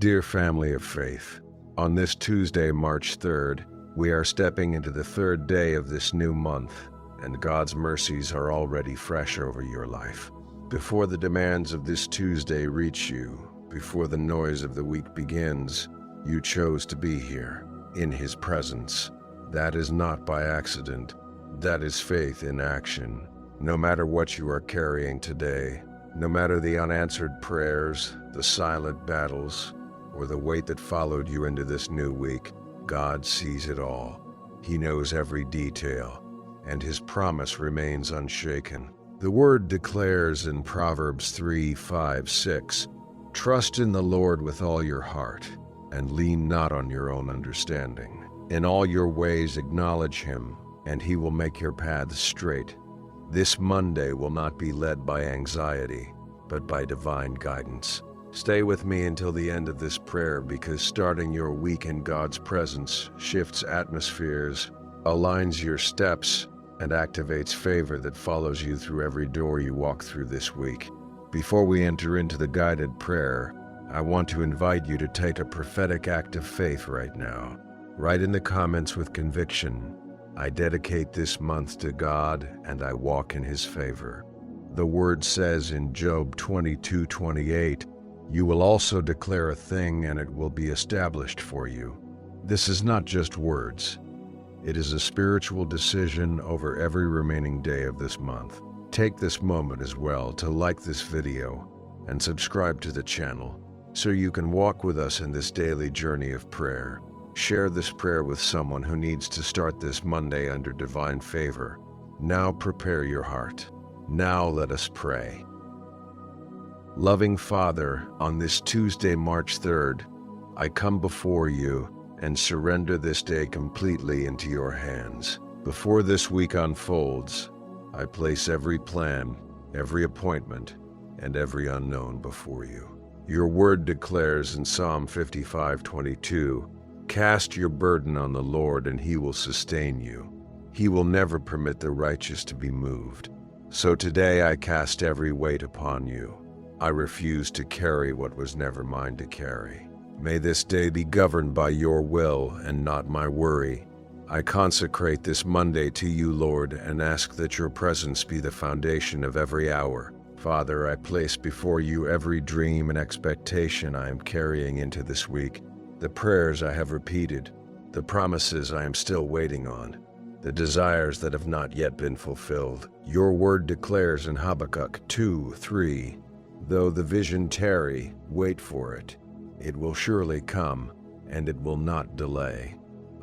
Dear family of faith, on this Tuesday, March 3rd, we are stepping into the third day of this new month, and God's mercies are already fresh over your life. Before the demands of this Tuesday reach you, before the noise of the week begins, you chose to be here, in His presence. That is not by accident. That is faith in action. No matter what you are carrying today, no matter the unanswered prayers, the silent battles, or the weight that followed you into this new week, God sees it all. He knows every detail, and His promise remains unshaken. The Word declares in Proverbs 3:5-6, "Trust in the Lord with all your heart, and lean not on your own understanding. In all your ways acknowledge Him, and He will make your paths straight." This Monday will not be led by anxiety, but by divine guidance. Stay with me until the end of this prayer, because starting your week in God's presence shifts atmospheres, aligns your steps, and activates favor that follows you through every door you walk through this week. Before we enter into the guided prayer, I want to invite you to take a prophetic act of faith right now. Write in the comments with conviction, "I dedicate this month to God and I walk in His favor." The Word says in Job 22:28, "You will also declare a thing and it will be established for you." This is not just words. It is a spiritual decision over every remaining day of this month. Take this moment as well to like this video and subscribe to the channel so you can walk with us in this daily journey of prayer. Share this prayer with someone who needs to start this Monday under divine favor. Now prepare your heart. Now let us pray. Loving Father, on this Tuesday, March 3rd, I come before you and surrender this day completely into your hands. Before this week unfolds, I place every plan, every appointment, and every unknown before you. Your word declares in Psalm 55:22, "Cast your burden on the Lord and He will sustain you. He will never permit the righteous to be moved." So today I cast every weight upon you. I refuse to carry what was never mine to carry. May this day be governed by your will and not my worry. I consecrate this Monday to you, Lord, and ask that your presence be the foundation of every hour. Father, I place before you every dream and expectation I am carrying into this week, the prayers I have repeated, the promises I am still waiting on, the desires that have not yet been fulfilled. Your word declares in Habakkuk 2:3, "Though the vision tarry, wait for it. It will surely come, and it will not delay."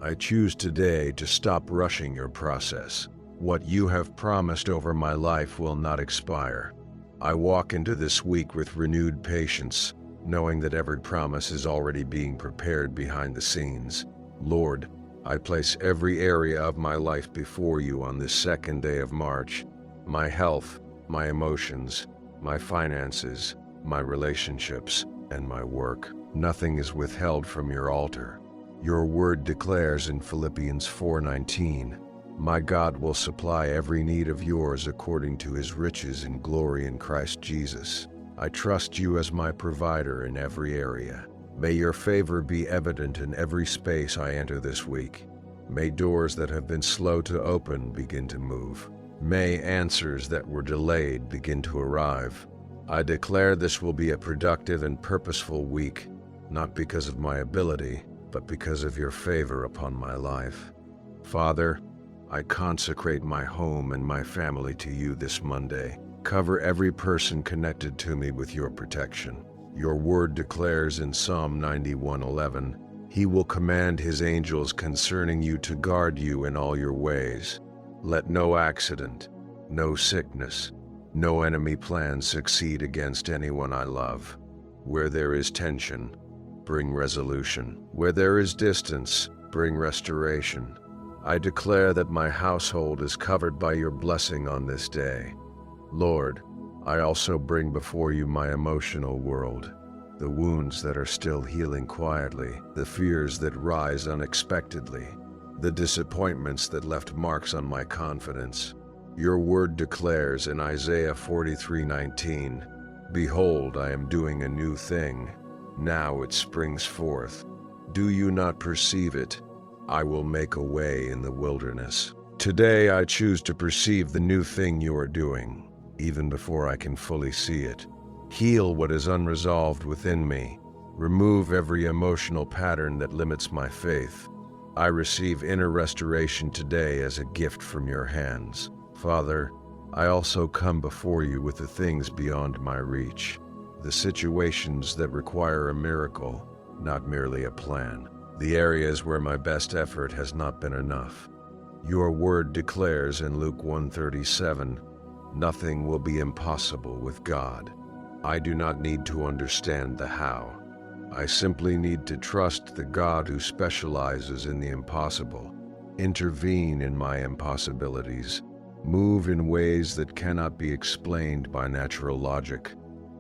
I choose today to stop rushing your process. What you have promised over my life will not expire. I walk into this week with renewed patience, knowing that every promise is already being prepared behind the scenes. Lord, I place every area of my life before you on this second day of March. My health, my emotions, my finances, my relationships, and my work. Nothing is withheld from your altar. Your word declares in Philippians 4:19, "My God will supply every need of yours according to His riches in glory in Christ Jesus." I trust you as my provider in every area. May your favor be evident in every space I enter this week. May doors that have been slow to open begin to move. May answers that were delayed begin to arrive. I declare this will be a productive and purposeful week, not because of my ability, but because of your favor upon my life. Father, I consecrate my home and my family to you this Monday. Cover every person connected to me with your protection. Your word declares in Psalm 91:11, "He will command His angels concerning you to guard you in all your ways. Let no accident, no sickness, no enemy plan succeed against anyone I love. Where there is tension, bring resolution. Where there is distance, bring restoration." I declare that my household is covered by your blessing on this day. Lord, I also bring before you my emotional world, the wounds that are still healing quietly, the fears that rise unexpectedly, the disappointments that left marks on my confidence. Your word declares in Isaiah 43:19, "Behold, I am doing a new thing. Now it springs forth. Do you not perceive it? I will make a way in the wilderness. Today I choose to perceive the new thing you are doing, even before I can fully see it. Heal what is unresolved within me. Remove every emotional pattern that limits my faith. I receive inner restoration today as a gift from your hands. Father, I also come before you with the things beyond my reach, the situations that require a miracle, not merely a plan, the areas where my best effort has not been enough. Your word declares in Luke 1:37, nothing will be impossible with God. I do not need to understand the how. I simply need to trust the God who specializes in the impossible. Intervene in my impossibilities. Move in ways that cannot be explained by natural logic.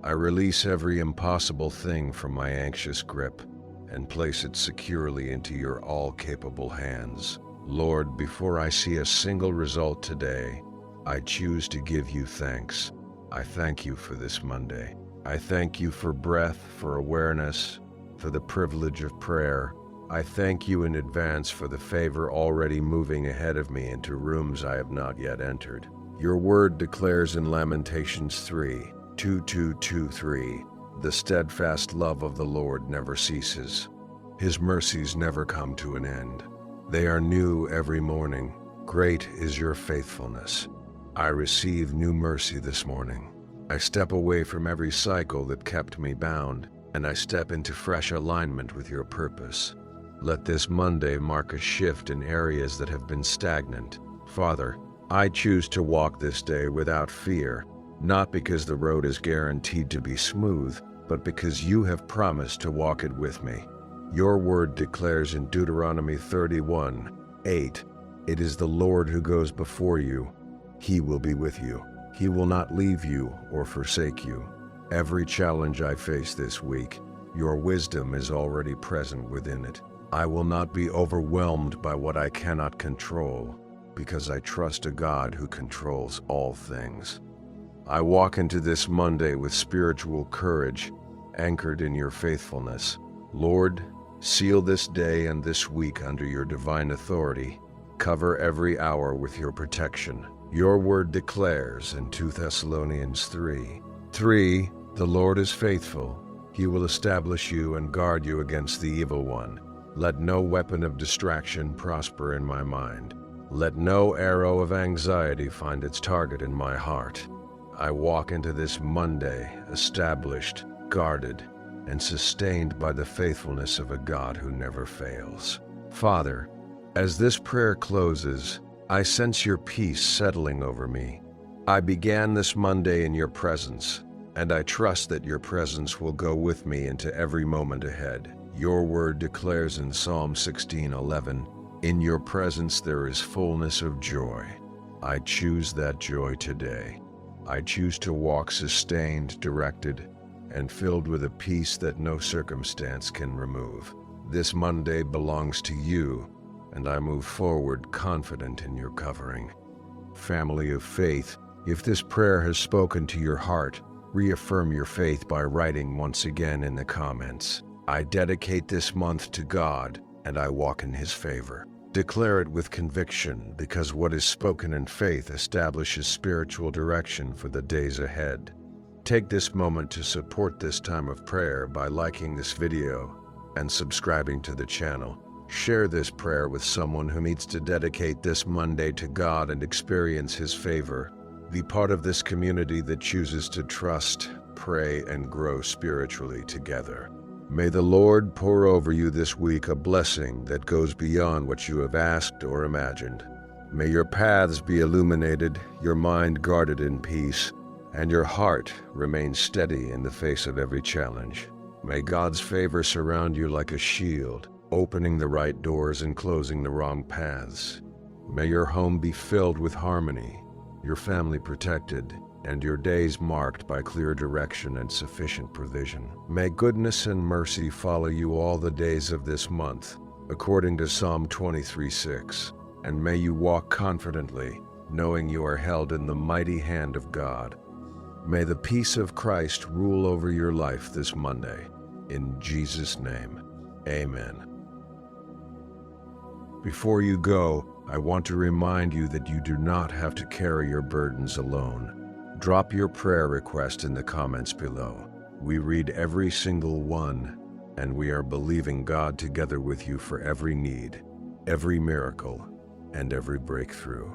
I release every impossible thing from my anxious grip and place it securely into your all-capable hands. Lord, before I see a single result today, I choose to give you thanks. I thank you for this Monday. I thank you for breath, for awareness, for the privilege of prayer. I thank you in advance for the favor already moving ahead of me into rooms I have not yet entered. Your word declares in Lamentations 3:2-2-2-3, the steadfast love of the Lord never ceases. His mercies never come to an end. They are new every morning. Great is your faithfulness. I receive new mercy this morning. I step away from every cycle that kept me bound, and I step into fresh alignment with your purpose. Let this Monday mark a shift in areas that have been stagnant. Father, I choose to walk this day without fear, not because the road is guaranteed to be smooth, but because you have promised to walk it with me. Your word declares in Deuteronomy 31:8, it is the Lord who goes before you. He will be with you. He will not leave you or forsake you. Every challenge I face this week, your wisdom is already present within it. I will not be overwhelmed by what I cannot control, because I trust a God who controls all things. I walk into this Monday with spiritual courage, anchored in your faithfulness. Lord, seal this day and this week under your divine authority. Cover every hour with your protection. Your word declares in 2 Thessalonians 3:3, the Lord is faithful. He will establish you and guard you against the evil one. Let no weapon of distraction prosper in my mind. Let no arrow of anxiety find its target in my heart. I walk into this Monday established, guarded, and sustained by the faithfulness of a God who never fails. Father, as this prayer closes, I sense your peace settling over me. I began this Monday in your presence, and I trust that your presence will go with me into every moment ahead. Your word declares in Psalm 16:11, in your presence there is fullness of joy. I choose that joy today. I choose to walk sustained, directed, and filled with a peace that no circumstance can remove. This Monday belongs to you, and I move forward confident in your covering. Family of faith, if this prayer has spoken to your heart, reaffirm your faith by writing once again in the comments, I dedicate this month to God, and I walk in His favor. Declare it with conviction, because what is spoken in faith establishes spiritual direction for the days ahead. Take this moment to support this time of prayer by liking this video and subscribing to the channel. Share this prayer with someone who needs to dedicate this Monday to God and experience His favor. Be part of this community that chooses to trust, pray, and grow spiritually together. May the Lord pour over you this week a blessing that goes beyond what you have asked or imagined. May your paths be illuminated, your mind guarded in peace, and your heart remain steady in the face of every challenge. May God's favor surround you like a shield, opening the right doors and closing the wrong paths. May your home be filled with harmony, your family protected, and your days marked by clear direction and sufficient provision. May goodness and mercy follow you all the days of this month, according to Psalm 23:6, and may you walk confidently, knowing you are held in the mighty hand of God. May the peace of Christ rule over your life this Monday. In Jesus' name, amen. Before you go, I want to remind you that you do not have to carry your burdens alone. Drop your prayer request in the comments below. We read every single one, and we are believing God together with you for every need, every miracle, and every breakthrough.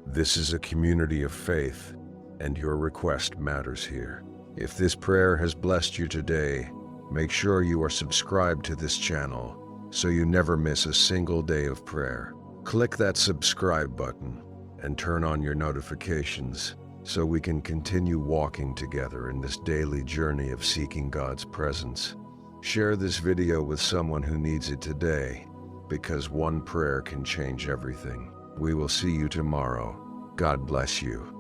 This is a community of faith, and your request matters here. If this prayer has blessed you today, make sure you are subscribed to this channel so you never miss a single day of prayer. Click that subscribe button and turn on your notifications so we can continue walking together in this daily journey of seeking God's presence. Share this video with someone who needs it today, because one prayer can change everything. We will see you tomorrow. God bless you.